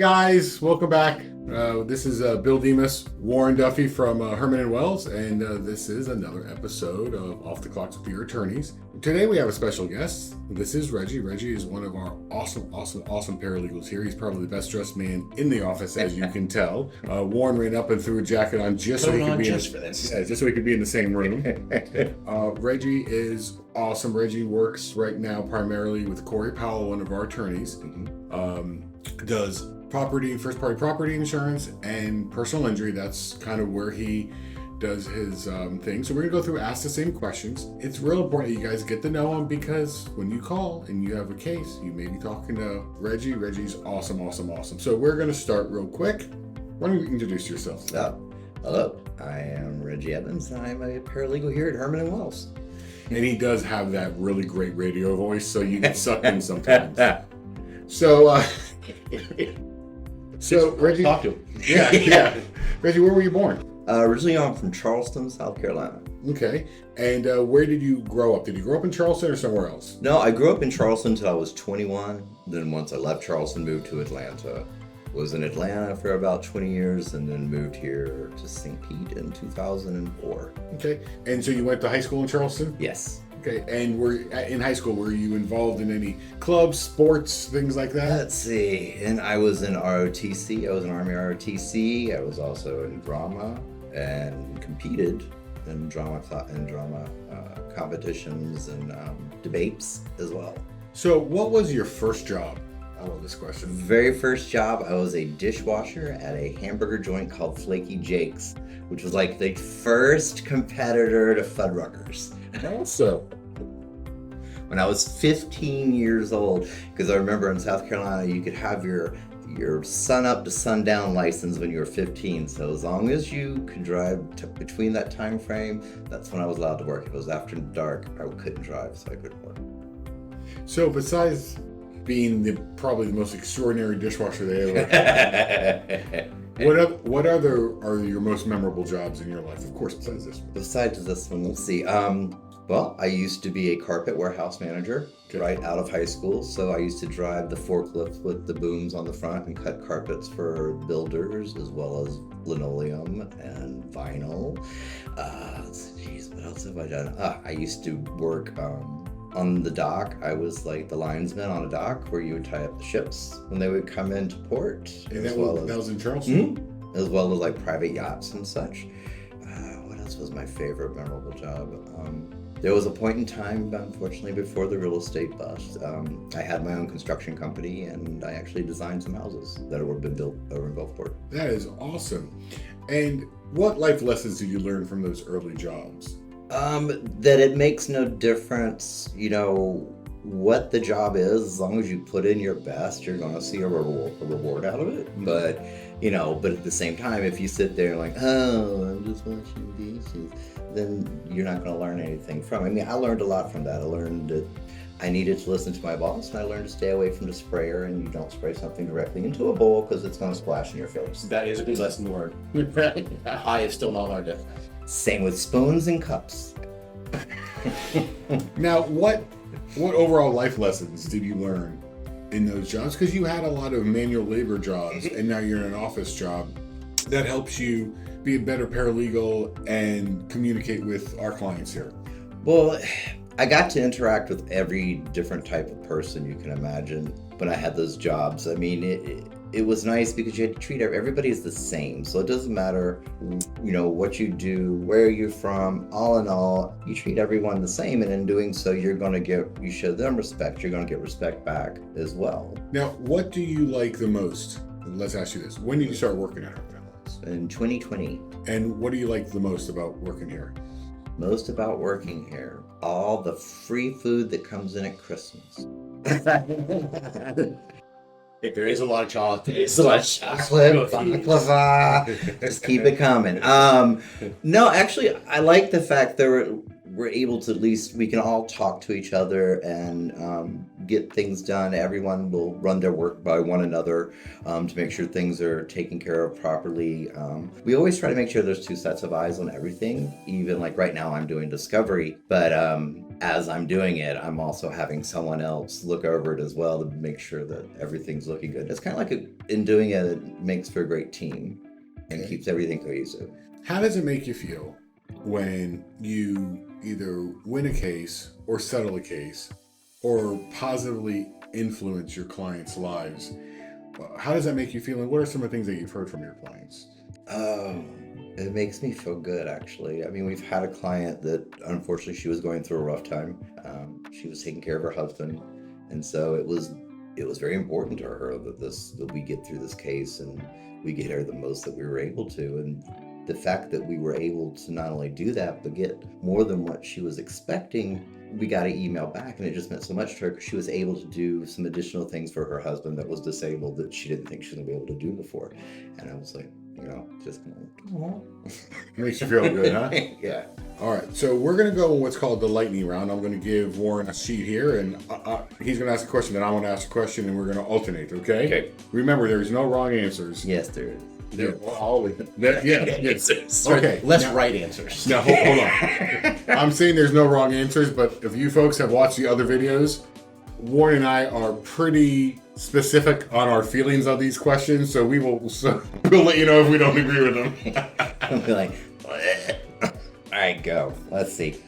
guys, welcome back. This is Bill Demas, Warren Duffy from Herman Wells, and this is another episode of Off the Clocks with Your Attorneys. Today we have a special guest. This is Reggie. Reggie is one of our awesome paralegals here. He's probably the best dressed man in the office, as you can tell. Warren ran up and threw a jacket on just so he could be just so he could be in the same room. Reggie is awesome. Reggie works right now primarily with Corey Powell, one of our attorneys. Does first-party property insurance and personal injury. That's kind of where he does his thing. So we're gonna go through, ask the same questions. It's real important that you guys get to know him, because when you call and you have a case, you may be talking to Reggie. Reggie's awesome. So we're gonna start real quick. Why don't you introduce yourself? Hello, I am Reggie Evans, and I'm a paralegal here at Herman Wells. And he does have that really great radio voice, so you get sucked in sometimes. So Reggie, talk to him. Yeah. Reggie, where were you born? Originally, I'm from Charleston, South Carolina. Okay. And where did you grow up? Did you grow up in Charleston or somewhere else? No, I grew up in Charleston until I was 21. Then once I left Charleston, moved to Atlanta. Was in Atlanta for about 20 years, and then moved here to St. Pete in 2004. Okay. And so you went to high school in Charleston? Yes. Okay. And in high school, were you involved in any clubs, sports, things like that? Let's see. And I was in ROTC. I was in Army ROTC. I was also in drama and competed in drama competitions and debates as well. So what was your first job? I love this question. Very first job, I was a dishwasher at a hamburger joint called Flaky Jake's, which was like the first competitor to Fuddruckers. Also, when I was 15 years old, because I remember in South Carolina you could have your sun up to sundown license when you were 15. So as long as you could drive between that time frame, that's when I was allowed to work. If it was after dark, I couldn't drive, so I couldn't work. So besides being probably the most extraordinary dishwasher they ever what other are your most memorable jobs in your life? Of course, besides this one. Besides this one, let's see. Well, I used to be a carpet warehouse manager right out of high school. So I used to drive the forklift with the booms on the front and cut carpets for builders, as well as linoleum and vinyl. What else have I done? I used to work on the dock. I was like the linesman on a dock where you would tie up the ships when they would come into port. And that was in Charleston? As well as like private yachts and such. What else was my favorite memorable job? There was a point in time, unfortunately, before the real estate bust. I had my own construction company, and I actually designed some houses that were built over in Gulfport. That is awesome. And what life lessons did you learn from those early jobs? That it makes no difference, what the job is. As long as you put in your best, you're going to see a reward out of it. Mm-hmm. But at the same time, if you sit there like, I'm just washing dishes, then you're not going to learn anything from it. I mean, I learned a lot from that. I learned that I needed to listen to my boss, and I learned to stay away from the sprayer, and you don't spray something directly into a bowl because it's going to splash in your face. That is a good lesson to learn. I have still not learned it. Same with spoons and cups. Now, what overall life lessons did you learn in those jobs? Because you had a lot of manual labor jobs, and now you're in an office job that helps you be a better paralegal and communicate with our clients here. Well, I got to interact with every different type of person you can imagine when I had those jobs. I mean, it was nice because you had to treat everybody as the same. So it doesn't matter, what you do, where you're from, all in all, you treat everyone the same. And in doing so, you show them respect. You're going to get respect back as well. Now, what do you like the most? Let's ask you this. When did you start working at Herman Wells? In 2020. And what do you like the most about working here? Most about working here? All the free food that comes in at Christmas. There is a lot of chocolate. There's a lot of chocolate, baklava. Just keep it coming. No, actually, I like the fact that we're able to, at least we can all talk to each other and get things done. Everyone will run their work by one another to make sure things are taken care of properly. We always try to make sure there's two sets of eyes on everything. Even like right now I'm doing discovery, but as I'm doing it, I'm also having someone else look over it as well to make sure that everything's looking good. It's kind of like in doing it, it makes for a great team and keeps everything cohesive. How does it make you feel when you either win a case or settle a case or positively influence your clients' lives? How does that make you feel, and what are some of the things that you've heard from your clients? It makes me feel good, actually. I mean, we've had a client that, unfortunately, she was going through a rough time. She was taking care of her husband, and so it was very important to her that we get through this case and we get her the most that we were able to. And the fact that we were able to not only do that, but get more than what she was expecting, we got an email back, and it just meant so much to her because she was able to do some additional things for her husband that was disabled that she didn't think she was going to be able to do before. And I was like, just Makes you feel good, huh? Yeah. All right, so we're going to go what's called the lightning round. I'm going to give Warren a sheet here, and he's going to ask a question, then I'm going to ask a question, and we're going to alternate, okay? Okay. Remember, there's no wrong answers. Yes, there is. There will always Yes. Okay. less now, right answers. Now, hold on. I'm saying there's no wrong answers, but if you folks have watched the other videos, Warren and I are pretty specific on our feelings on these questions, so we'll let you know if we don't agree with them. I'll be like, all right, go. Let's see.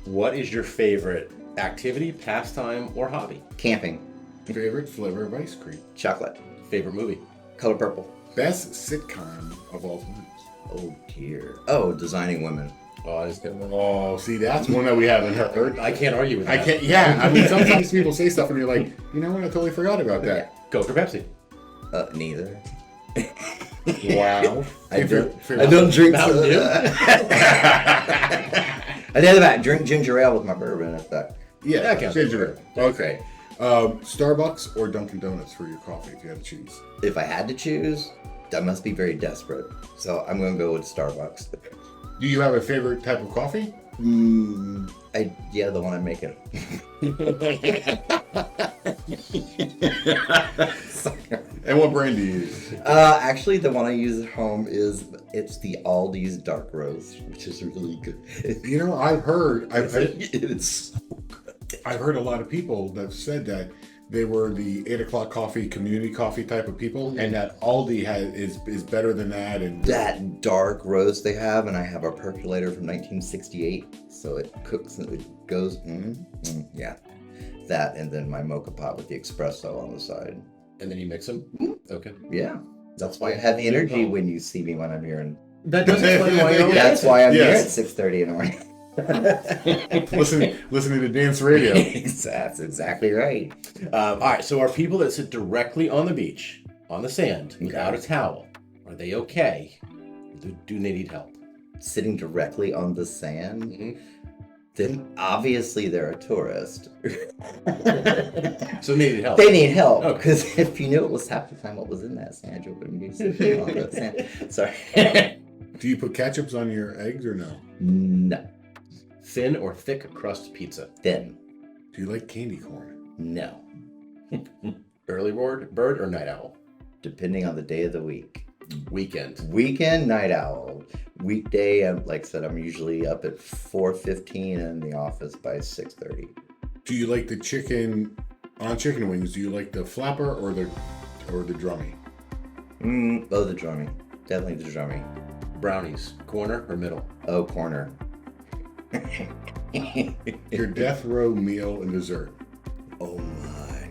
What is your favorite activity, pastime, or hobby? Camping. Favorite flavor of ice cream? Chocolate. Favorite movie? Color purple. Best sitcom of all time? Oh, dear. Oh, Designing Women. Oh, I just got one. Oh, see, that's one that we haven't heard. I can't argue with I that. can't. Yeah, I mean, sometimes people say stuff and you're like, you know what? I totally forgot about that. Coke or Pepsi? Neither. Wow. I don't drink Mountain Dew? I did that. Drink ginger ale with my bourbon. If that. Yeah, That counts. ginger ale. Okay. Starbucks or Dunkin' Donuts for your coffee if you had to choose? If I had to choose, I must be very desperate. So I'm going to go with Starbucks. Do you have a favorite type of coffee? Yeah, the one I'm making. And what brand do you use? Actually, the one I use at home it's the Aldi's dark roast, which is really good. You know, I've heard It's so good. I've heard a lot of people that said that they were the 8 o'clock coffee, community coffee type of people, and that Aldi is better than that. And That dark roast they have, and I have a percolator from 1968, so it cooks and it goes, yeah. That, and then my mocha pot with the espresso on the side. And then you mix them? Okay. Yeah. That's why I have the energy when you see me when I'm here. And That does explain why you're that's why I'm Yes. here at 6:30 in the morning. listening to dance radio. That's exactly right. All right, so are people that sit directly on the beach, on the sand, without a towel, are they okay? Do they need help? Sitting directly on the sand, Mm-hmm. then obviously they're a tourist. So they need help. They need help, Okay. because if you knew it was half the time what was in that sand, you wouldn't be sitting on that sand. Sorry. Do you put ketchups on your eggs or no? No. Thin or thick crust pizza? Thin. Do you like candy corn? No. Early bird or night owl? Depending on the day of the week. Weekend. Weekend, night owl. Weekday, like I said, I'm usually up at 4:15 and in the office by 6:30. Do you like the chicken wings? Do you like the flapper or the drummy? Oh, the drumming. Definitely the drumming. Brownies, corner or middle? Oh, corner. Your death row meal and dessert. Oh my.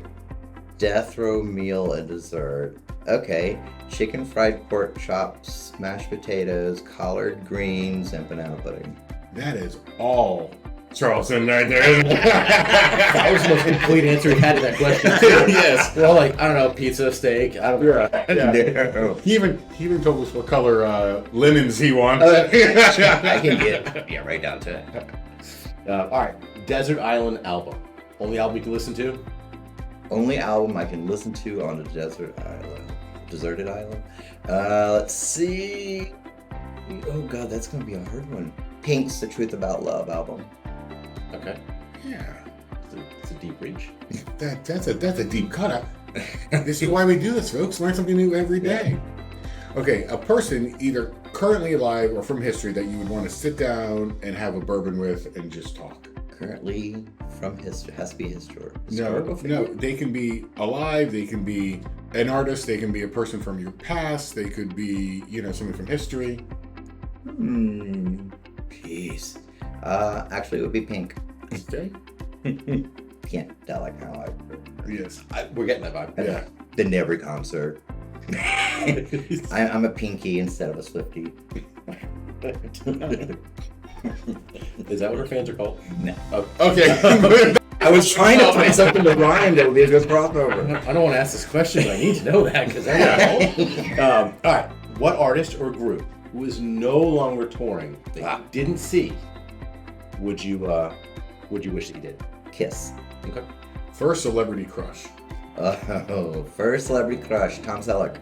Death row meal and dessert. Okay. Chicken fried pork chops, mashed potatoes, collard greens, and banana pudding. That is all Charleston right there. That was the most complete answer we had to that question. Yes. We're all like, I don't know, pizza, steak. I don't know. Yeah. No. He even told us what color linens he wants. I can get right down to it. All right, Desert Island album. Only album you can listen to? Only album I can listen to on a deserted island. Let's see. Oh God, that's gonna be a hard one. Pink's The Truth About Love album. Okay. Yeah. It's a deep reach. That's a deep cut. This is why we do this, folks. Learn something new every day. Okay, a person either currently alive or from history that you would want to sit down and have a bourbon with and just talk. currently from history. Has to be historical. No, they can be alive, they can be an artist, they can be a person from your past, they could be, someone from history. Jeez. Actually, it would be pink. Okay. Can't tell like how Yes. We're getting that vibe. Yeah. been to every concert. I'm a pinky instead of a Swiftie. Is that what her fans are called? No. Oh, Okay. I was trying to find something to rhyme that would be a good crossover. I don't want to ask this question, but I need to know that because I don't know. All right. What artist or group who is no longer touring that you didn't see would you wish that you did? Kiss. Okay. First celebrity crush. Oh, first celebrity crush, Tom Selleck.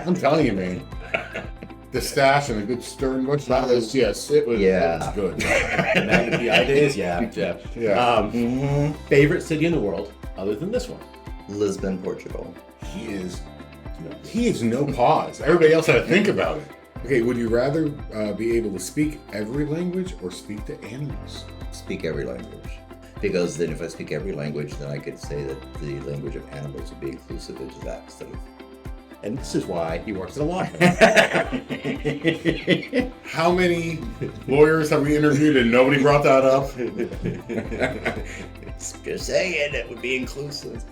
I'm telling you, man. The stash and a good stern much that was yes, it was, Yeah. it was good. The idea is, yeah. Yeah. Favorite city in the world other than this one? Lisbon, Portugal. He is no pause. Everybody else had to think about it. Okay, would you rather be able to speak every language or speak to animals? Speak every language. Because then if I speak every language, then I could say that the language of animals would be inclusive into that instead of... And this is why he works at a law firm. How many lawyers have we interviewed and nobody brought that up? Just saying, it would be inclusive.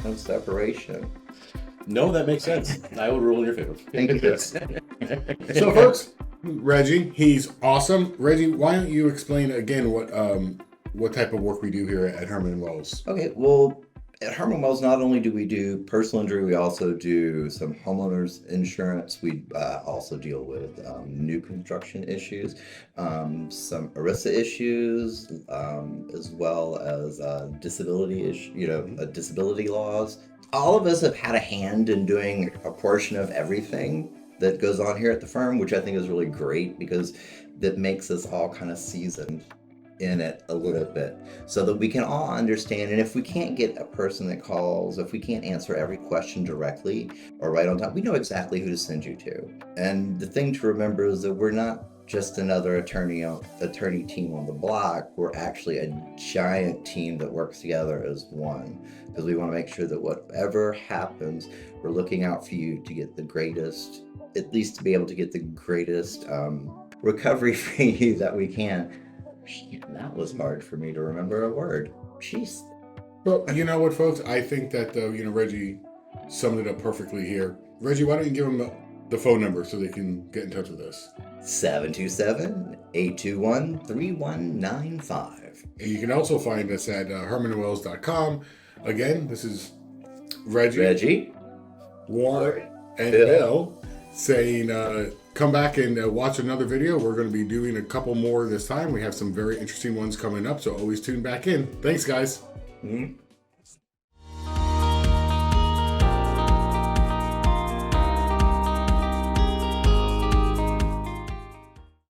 No separation. No, that makes sense. I would rule in your favor. Thank you. So, folks, Reggie, he's awesome. Reggie, why don't you explain again what type of work we do here at Herman Wells? Okay, well, at Herman Wells, not only do we do personal injury, we also do some homeowners insurance. We also deal with new construction issues, some ERISA issues, as well as disability disability laws. All of us have had a hand in doing a portion of everything that goes on here at the firm, which I think is really great because that makes us all kind of seasoned in it a little bit so that we can all understand. And if we can't get a person that calls, if we can't answer every question directly or right on time, we know exactly who to send you to. And the thing to remember is that we're not just another attorney team on the block. We're actually a giant team that works together as one, because we want to make sure that whatever happens, we're looking out for you to get the greatest, at least to be able to get the greatest recovery for you that we can. That was hard for me to remember a word. Jeez. Well, you know what, folks? I think that Reggie summed it up perfectly here. Reggie, why don't you give them the phone number so they can get in touch with us? 727-821-3195. And you can also find us at hermanwells.com. Again, this is Reggie, Warren, and Bill saying, come back and watch another video. We're going to be doing a couple more this time. We have some very interesting ones coming up, so always tune back in. Thanks, guys. Mm-hmm.